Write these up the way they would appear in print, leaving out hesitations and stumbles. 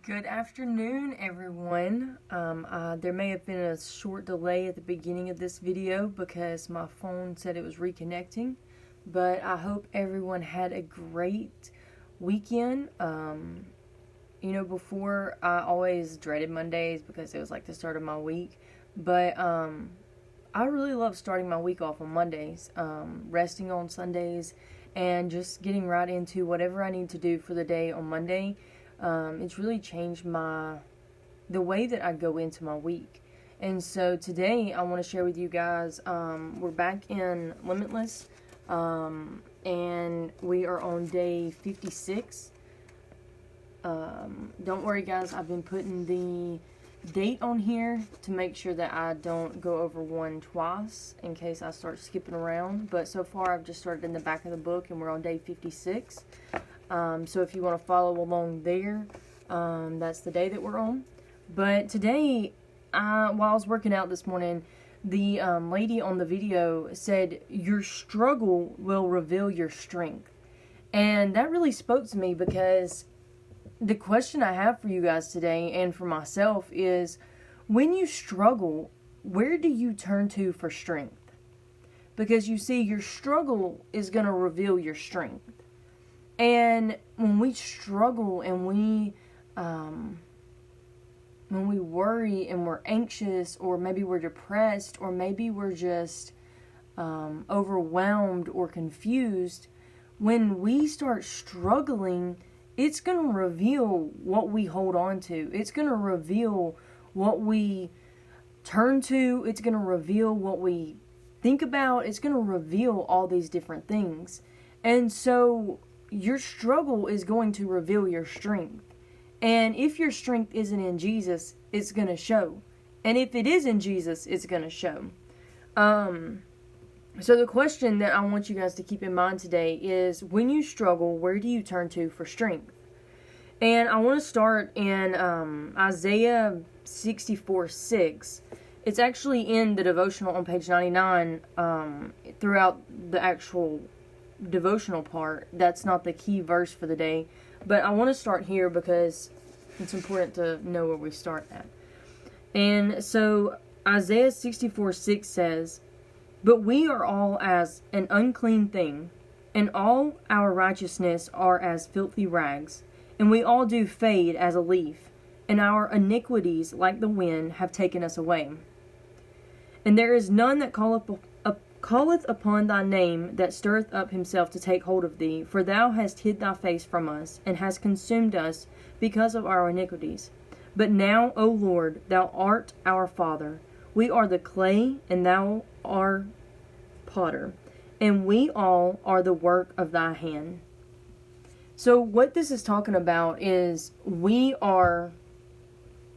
Good afternoon, everyone. There may have been a short delay at the beginning of this video because my phone said it was reconnecting, but I hope everyone had a great weekend. Before I always dreaded Mondays because it was like the start of my week, but I really love starting my week off on Mondays, resting on Sundays, and just getting right into whatever I need to do for the day on Monday. It's really changed the way that I go into my week. And so today I want to share with you guys, we're back in Limitless, and we are on day 56. Don't worry guys, I've been putting the date on here to make sure that I don't go over one twice in case I start skipping around. But so far I've just started in the back of the book and we're on day 56. So if you want to follow along there, that's the day that we're on. But today, while I was working out this morning, the lady on the video said, your struggle will reveal your strength. And that really spoke to me because the question I have for you guys today and for myself is, when you struggle, where do you turn to for strength? Because you see, your struggle is going to reveal your strength. And when we struggle and when we worry and we're anxious, or maybe we're depressed, or maybe we're just overwhelmed or confused, when we start struggling, it's going to reveal what we hold on to. It's going to reveal what we turn to. It's going to reveal what we think about. It's going to reveal all these different things. And so your struggle is going to reveal your strength. And if your strength isn't in Jesus, it's going to show. And if it is in Jesus, it's going to show. So the question that I want you guys to keep in mind today is, when you struggle, where do you turn to for strength? And I want to start in Isaiah 64:6. It's actually in the devotional on page 99 throughout the actual devotional part. That's not the key verse for the day, but I want to start here because it's important to know where we start at. And so Isaiah 64:6 says, but we are all as an unclean thing, and all our righteousness are as filthy rags, and we all do fade as a leaf, and our iniquities like the wind have taken us away. And there is none that calleth upon thy name, that stirreth up himself to take hold of thee. For thou hast hid thy face from us, and hast consumed us because of our iniquities. But now, O Lord, thou art our Father. We are the clay, and thou art potter, and we all are the work of thy hand. So what this is talking about is, we are,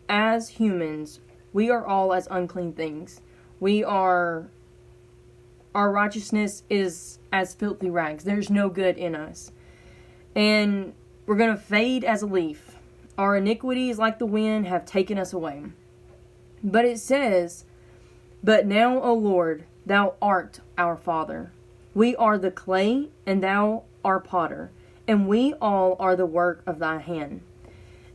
as humans, we are all as unclean things. Our righteousness is as filthy rags. There's no good in us. And we're going to fade as a leaf. Our iniquities, like the wind, have taken us away. But it says, but now, O Lord, thou art our Father. We are the clay, and thou art potter, and we all are the work of thy hand.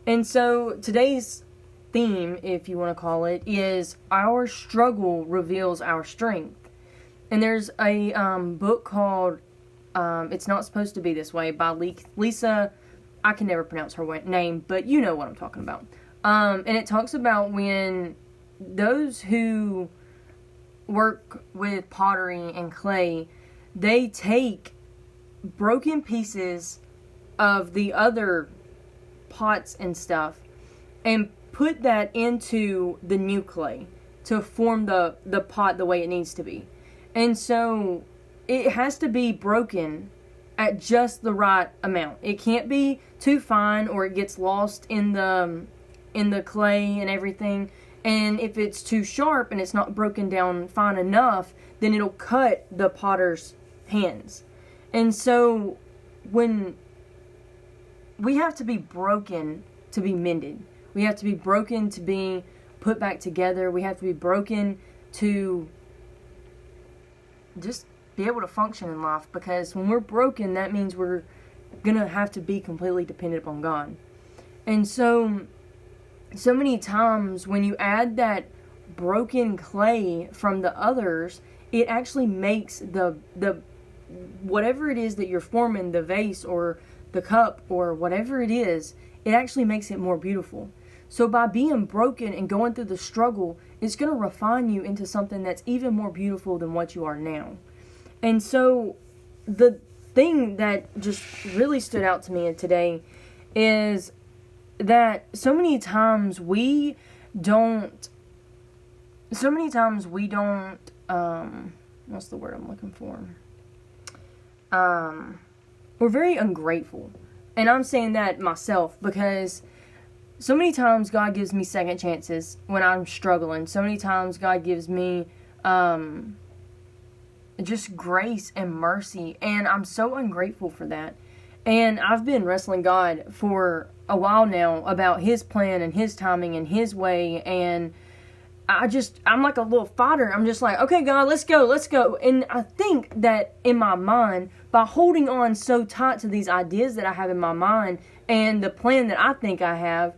And so today's theme, if you want to call it, is our struggle reveals our strength. And there's a book called It's Not Supposed to Be This Way by Lisa, I can never pronounce her name, but you know what I'm talking about. And it talks about when those who work with pottery and clay, they take broken pieces of the other pots and stuff and put that into the new clay to form the pot the way it needs to be. And so it has to be broken at just the right amount. It can't be too fine or it gets lost in the clay and everything. And if it's too sharp and it's not broken down fine enough, then it'll cut the potter's hands. And so when we have to be broken to be mended, we have to be broken to be put back together. We have to be broken to just be able to function in life, because when we're broken, that means we're gonna have to be completely dependent upon God. And so so many times when you add that broken clay from the others, it actually makes the whatever it is that you're forming, the vase or the cup or whatever it is, it actually makes it more beautiful. So by being broken and going through the struggle, it's going to refine you into something that's even more beautiful than what you are now. And so the thing that just really stood out to me today is that so many times we don't, what's the word I'm looking for? We're very ungrateful. And I'm saying that myself because so many times God gives me second chances when I'm struggling. So many times God gives me just grace and mercy. And I'm so ungrateful for that. And I've been wrestling God for a while now about His plan and His timing and His way. And I'm like a little fighter. I'm just like, okay, God, let's go. And I think that in my mind, by holding on so tight to these ideas that I have in my mind and the plan that I think I have,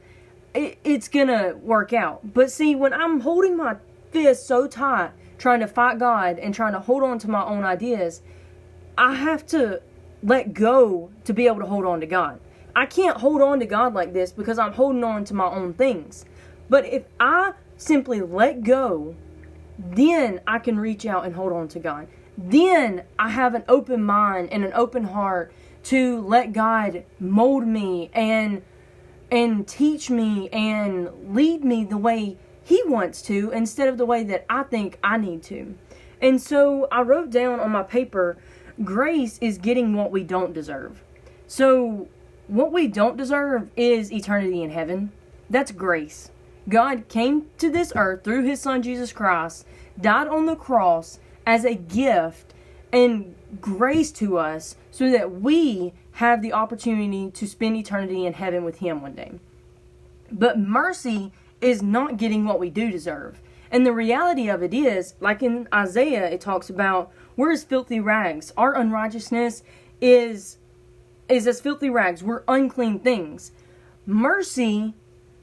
it's gonna work out. But see, when I'm holding my fist so tight, trying to fight God and trying to hold on to my own ideas, I have to let go to be able to hold on to God. I can't hold on to God like this because I'm holding on to my own things. But if I simply let go, then I can reach out and hold on to God. Then I have an open mind and an open heart to let God mold me and teach me and lead me the way He wants to instead of the way that I think I need to. And so I wrote down on my paper, grace is getting what we don't deserve. So what we don't deserve is eternity in heaven. That's grace. God came to this earth through His Son Jesus Christ, died on the cross as a gift and grace to us so that we have the opportunity to spend eternity in heaven with Him one day. But mercy is not getting what we do deserve. And the reality of it is, like in Isaiah, it talks about, we're as filthy rags. Our unrighteousness is as filthy rags. We're unclean things. Mercy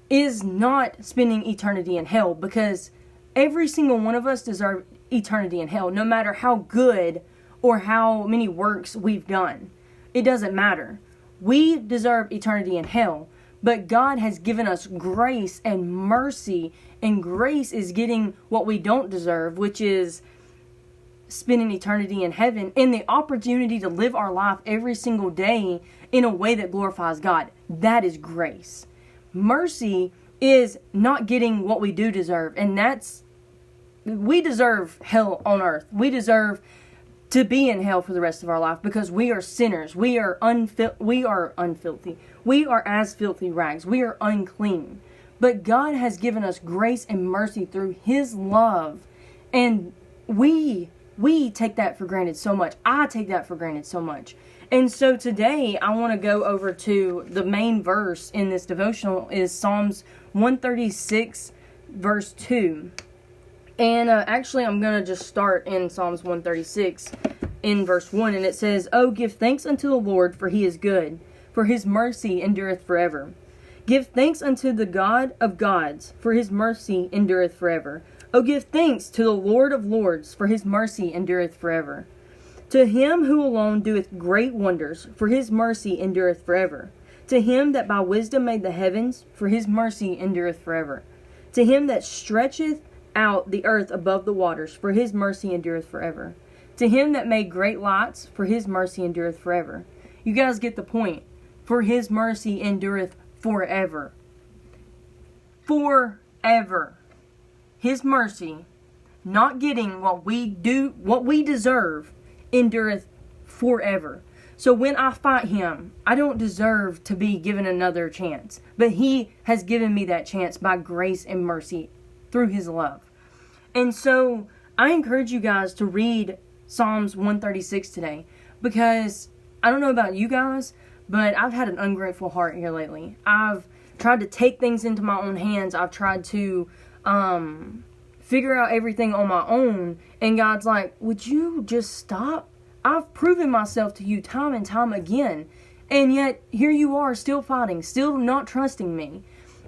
is not spending eternity in hell, because every single one of us deserve eternity in hell, no matter how good or how many works we've done. It doesn't matter. We deserve eternity in hell, but God has given us grace and mercy, and grace is getting what we don't deserve, which is spending eternity in heaven and the opportunity to live our life every single day in a way that glorifies God. That is grace. Mercy is not getting what we do deserve, and we deserve hell on earth. We deserve to be in hell for the rest of our life because we are sinners. We are unfilthy. We are as filthy rags. We are unclean. But God has given us grace and mercy through His love, and we take that for granted so much. I take that for granted so much. And so today I want to go over to the main verse in this devotional is Psalms 136 verse 2. And actually I'm going to just start in Psalms 136 in verse 1. And it says, "Oh, give thanks unto the Lord, for He is good, for His mercy endureth forever. Give thanks unto the God of gods, for His mercy endureth forever. Oh, give thanks to the Lord of lords, for His mercy endureth forever. To Him who alone doeth great wonders, for His mercy endureth forever. To Him that by wisdom made the heavens, for His mercy endureth forever. To Him that stretcheth out the earth above the waters, for His mercy endureth forever. To Him that made great lights, for His mercy endureth forever." You guys get the point. For His mercy endureth forever. Forever. His mercy, not getting what we deserve, endureth forever. So when I fight Him, I don't deserve to be given another chance. But He has given me that chance by grace and mercy through His love. And so I encourage you guys to read Psalms 136 today, because I don't know about you guys, but I've had an ungrateful heart here lately. I've tried to take things into my own hands. I've tried to figure out everything on my own, and God's like, would you just stop? I've proven myself to you time and time again, and yet here you are still fighting, still not trusting me.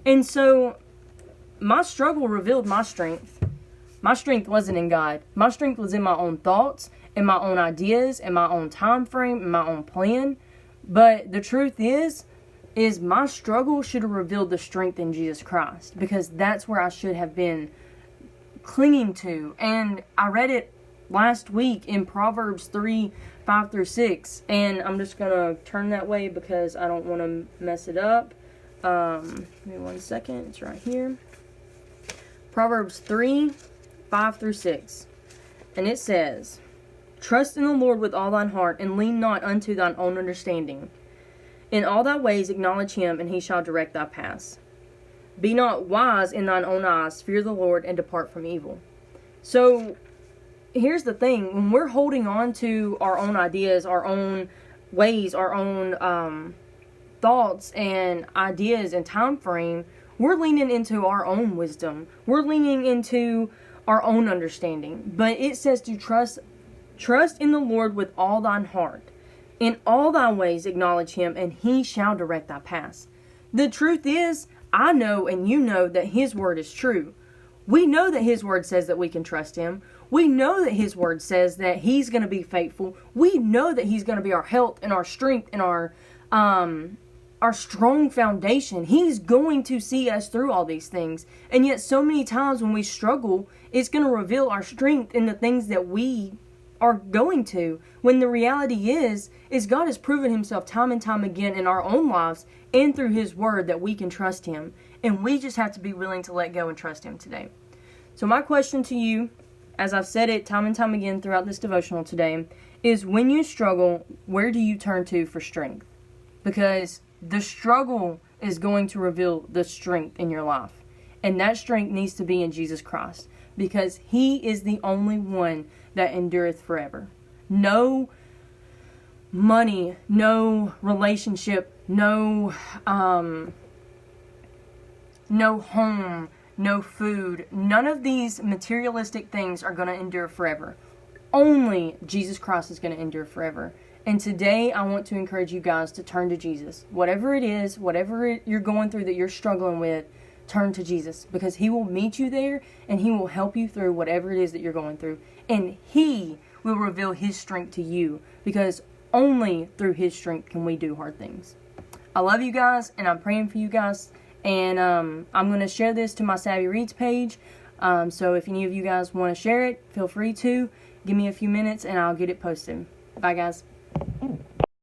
And so my struggle revealed my strength. My strength wasn't in God. My strength was in my own thoughts, in my own ideas, in my own time frame, in my own plan. But the truth is my struggle should have revealed the strength in Jesus Christ, because that's where I should have been clinging to. And I read it last week in Proverbs 3:5-6, and I'm just gonna turn that way because I don't want to mess it up. Give me 1 second. It's right here. Proverbs 3:5-6, and it says, "Trust in the Lord with all thine heart, and lean not unto thine own understanding. In all thy ways acknowledge him, and he shall direct thy paths. Be not wise in thine own eyes, fear the Lord, and depart from evil." So, here's the thing. When we're holding on to our own ideas, our own ways, our own thoughts and ideas and time frame, we're leaning into our own wisdom. We're leaning into our own understanding. But it says to trust in the Lord with all thine heart. In all thy ways acknowledge him, and he shall direct thy paths. The truth is, I know and you know that his word is true. We know that his word says that we can trust him. We know that his word says that he's going to be faithful. We know that he's going to be our health and our strength and our strong foundation. He's going to see us through all these things. And yet so many times when we struggle, it's going to reveal our strength in the things that we are going to, when the reality is God has proven himself time and time again in our own lives and through his word that we can trust him, and we just have to be willing to let go and trust him today. So my question to you, as I've said it time and time again throughout this devotional today, is when you struggle, where do you turn to for strength? Because the struggle is going to reveal the strength in your life, and that strength needs to be in Jesus Christ, because he is the only one that endureth forever. No money, no relationship, no home, no food, none of these materialistic things are going to endure forever. Only Jesus Christ is going to endure forever. And today I want to encourage you guys to turn to Jesus. Whatever it is, whatever you're going through that you're struggling with, turn to Jesus, because he will meet you there and he will help you through whatever it is that you're going through. And he will reveal his strength to you, because only through his strength can we do hard things. I love you guys, and I'm praying for you guys. And I'm going to share this to my Savvy Reads page. So if any of you guys want to share it, feel free to. Give me a few minutes and I'll get it posted. Bye, guys.